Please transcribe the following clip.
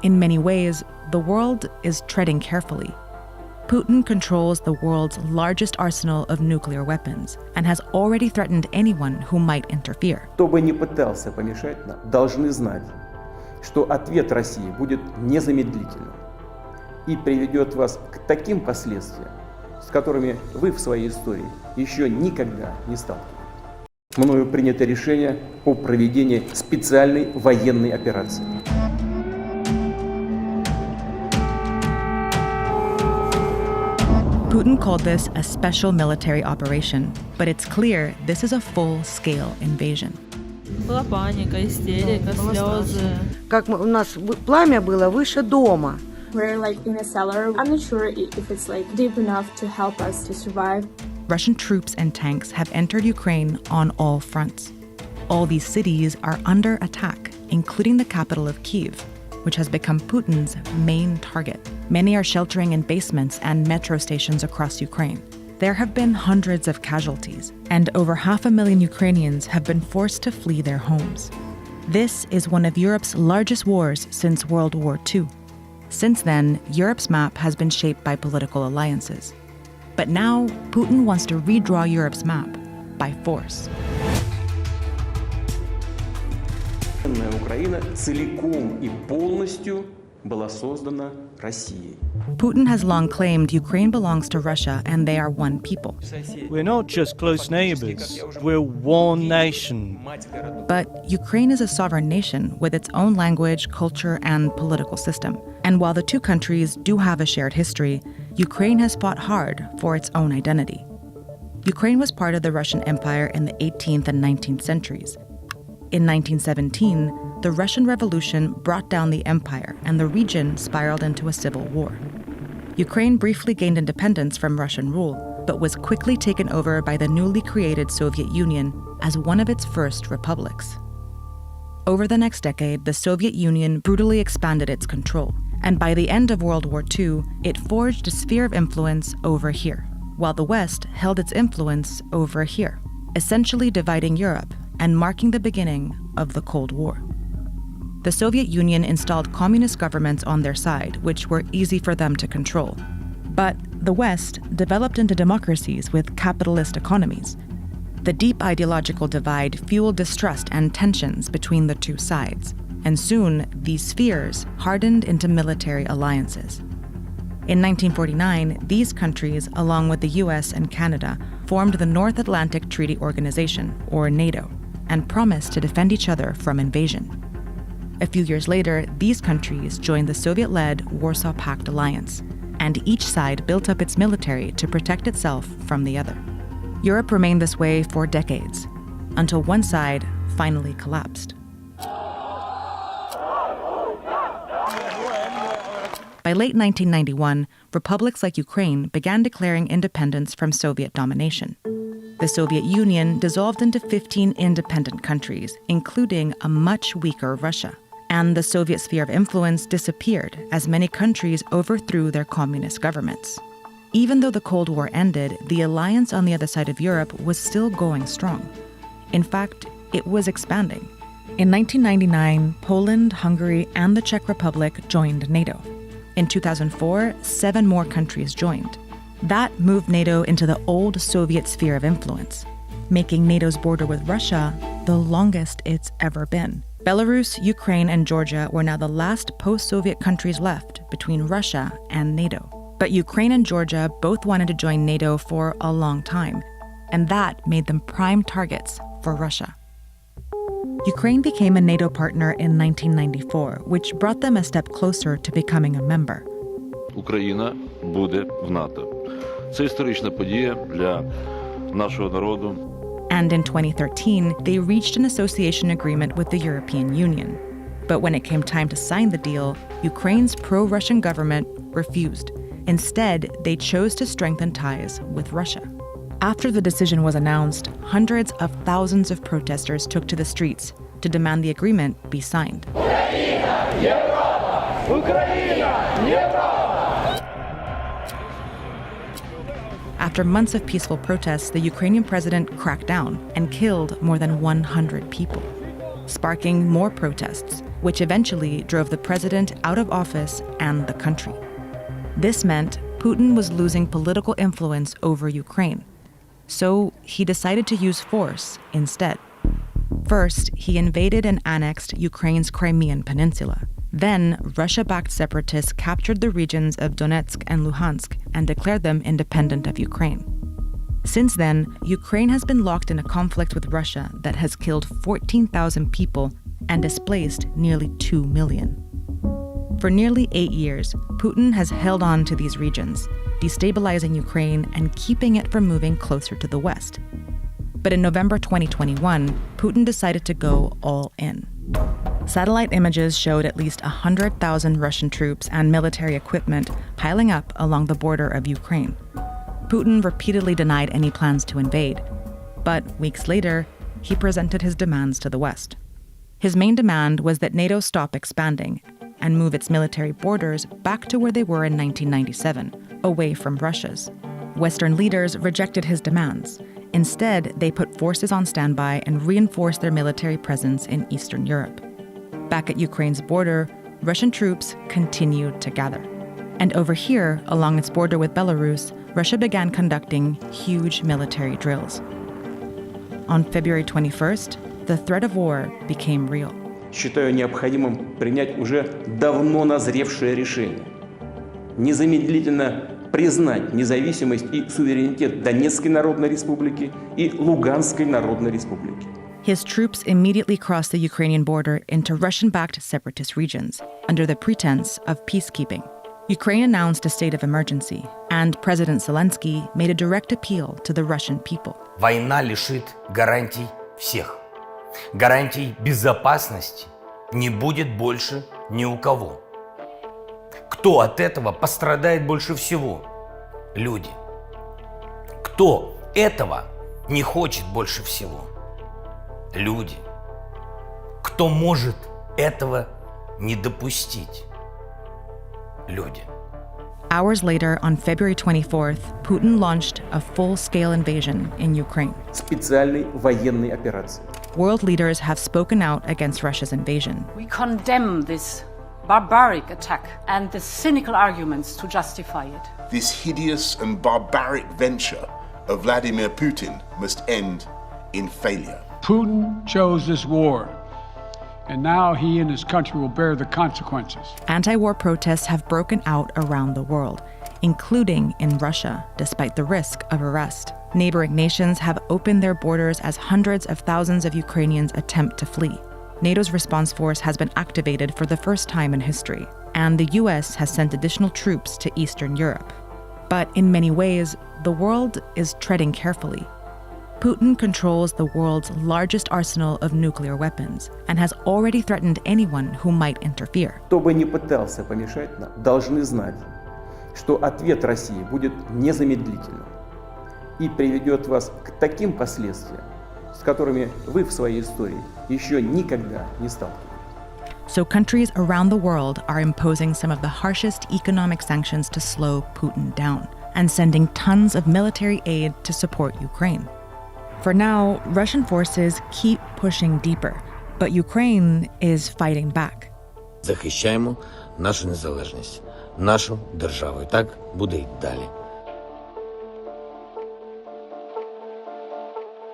In many ways, the world is treading carefully. Putin controls the world's largest arsenal of nuclear weapons and has already threatened anyone who might interfere. Кто бы ни пытался помешать нам, должны знать, что ответ России будет незамедлительным и приведет вас к таким последствиям, с которыми вы в своей истории еще никогда не сталкивались. Мною принято решение о проведении специальной военной операции. Putin called this a special military operation, but it's clear this is a full-scale invasion. Была паника, истерика, слезы. Как у нас пламя было выше дома. We're like in a cellar. I'm not sure if it's like deep enough to help us to survive. Russian troops and tanks have entered Ukraine on all fronts. All these cities are under attack, including the capital of Kyiv, which has become Putin's main target. Many are sheltering in basements and metro stations across Ukraine. There have been hundreds of casualties, and over 500,000 Ukrainians have been forced to flee their homes. This is one of Europe's largest wars since World War II. Since then, Europe's map has been shaped by political alliances. But now, Putin wants to redraw Europe's map by force. Украина целиком и полностью была создана Россией. Putin has long claimed Ukraine belongs to Russia and they are one people. We're not just close neighbors, we're one nation. But Ukraine is a sovereign nation with its own language, culture, and political system. And while the two countries do have a shared history, Ukraine has fought hard for its own identity. Ukraine was part of the Russian Empire in the 18th and 19th centuries. In 1917, the Russian Revolution brought down the empire and the region spiraled into a civil war. Ukraine briefly gained independence from Russian rule, but was quickly taken over by the newly created Soviet Union as one of its first republics. Over the next decade, the Soviet Union brutally expanded its control, and by the end of World War II, it forged a sphere of influence over here, while the West held its influence over here, essentially dividing Europe and marking the beginning of the Cold War. The Soviet Union installed communist governments on their side, which were easy for them to control. But the West developed into democracies with capitalist economies. The deep ideological divide fueled distrust and tensions between the two sides, and soon these spheres hardened into military alliances. In 1949, these countries, along with the US and Canada, formed the North Atlantic Treaty Organization, or NATO, and promised to defend each other from invasion. A few years later, these countries joined the Soviet-led Warsaw Pact alliance, and each side built up its military to protect itself from the other. Europe remained this way for decades, until one side finally collapsed. By late 1991, republics like Ukraine began declaring independence from Soviet domination. The Soviet Union dissolved into 15 independent countries, including a much weaker Russia. And the Soviet sphere of influence disappeared as many countries overthrew their communist governments. Even though the Cold War ended, the alliance on the other side of Europe was still going strong. In fact, it was expanding. In 1999, Poland, Hungary, and the Czech Republic joined NATO. In 2004, 7 more countries joined. That moved NATO into the old Soviet sphere of influence, making NATO's border with Russia the longest it's ever been. Belarus, Ukraine, and Georgia were now the last post-Soviet countries left between Russia and NATO. But Ukraine and Georgia both wanted to join NATO for a long time, and that made them prime targets for Russia. Ukraine became a NATO partner in 1994, which brought them a step closer to becoming a member. Україна буде в НАТО. Це історична подія для нашого народу. And in 2013, they reached an association agreement with the European Union. But when it came time to sign the deal, Ukraine's pro-Russian government refused. Instead, they chose to strengthen ties with Russia. After the decision was announced, hundreds of thousands of protesters took to the streets to demand the agreement be signed. After months of peaceful protests, the Ukrainian president cracked down and killed more than 100 people, sparking more protests, which eventually drove the president out of office and the country. This meant Putin was losing political influence over Ukraine, so he decided to use force instead. First, he invaded and annexed Ukraine's Crimean Peninsula. Then, Russia-backed separatists captured the regions of Donetsk and Luhansk and declared them independent of Ukraine. Since then, Ukraine has been locked in a conflict with Russia that has killed 14,000 people and displaced nearly 2 million. For nearly 8 years, Putin has held on to these regions, destabilizing Ukraine and keeping it from moving closer to the West. But in November 2021, Putin decided to go all in. Satellite images showed at least 100,000 Russian troops and military equipment piling up along the border of Ukraine. Putin repeatedly denied any plans to invade, but weeks later, he presented his demands to the West. His main demand was that NATO stop expanding and move its military borders back to where they were in 1997, away from Russia's. Western leaders rejected his demands. Instead, they put forces on standby and reinforced their military presence in Eastern Europe. Back at Ukraine's border, Russian troops continued to gather. And over here, along its border with Belarus, Russia began conducting huge military drills. On February 21st, the threat of war became real. Считаю необходимым принять уже давно назревшее решение. Незамедлительно признать независимость и суверенитет Донецкой Народной Республики и Луганской Народной Республики. His troops immediately crossed the Ukrainian border into Russian-backed separatist regions under the pretense of peacekeeping. Ukraine announced a state of emergency, and President Zelensky made a direct appeal to the Russian people. Война лишит гарантий всех. Гарантий безопасности не будет больше ни у кого. Кто от этого пострадает больше всего? Люди. Кто этого не хочет больше всего? Люди. Кто может этого не допустить? Люди. Hours later, on February 24th, Putin launched a full-scale invasion in Ukraine. Специальной военной операции. World leaders have spoken out against Russia's invasion. We condemn this barbaric attack and the cynical arguments to justify it. This hideous and barbaric venture of Vladimir Putin must end in failure. Putin chose this war, and now he and his country will bear the consequences. Anti-war protests have broken out around the world, including in Russia, despite the risk of arrest. Neighboring nations have opened their borders as hundreds of thousands of Ukrainians attempt to flee. NATO's response force has been activated for the first time in history, and the US has sent additional troops to Eastern Europe. But in many ways, the world is treading carefully. Putin controls the world's largest arsenal of nuclear weapons and has already threatened anyone who might interfere. Кто бы ни пытался помешать нам, должны знать, что ответ России будет незамедлительным и приведет вас к таким последствиям, с которыми вы в своей истории еще никогда не сталкивались. So countries around the world are imposing some of the harshest economic sanctions to slow Putin down and sending tons of military aid to support Ukraine. For now, Russian forces keep pushing deeper, but Ukraine is fighting back. Захищаємо нашу незалежність, нашу державу. І так буде й далі.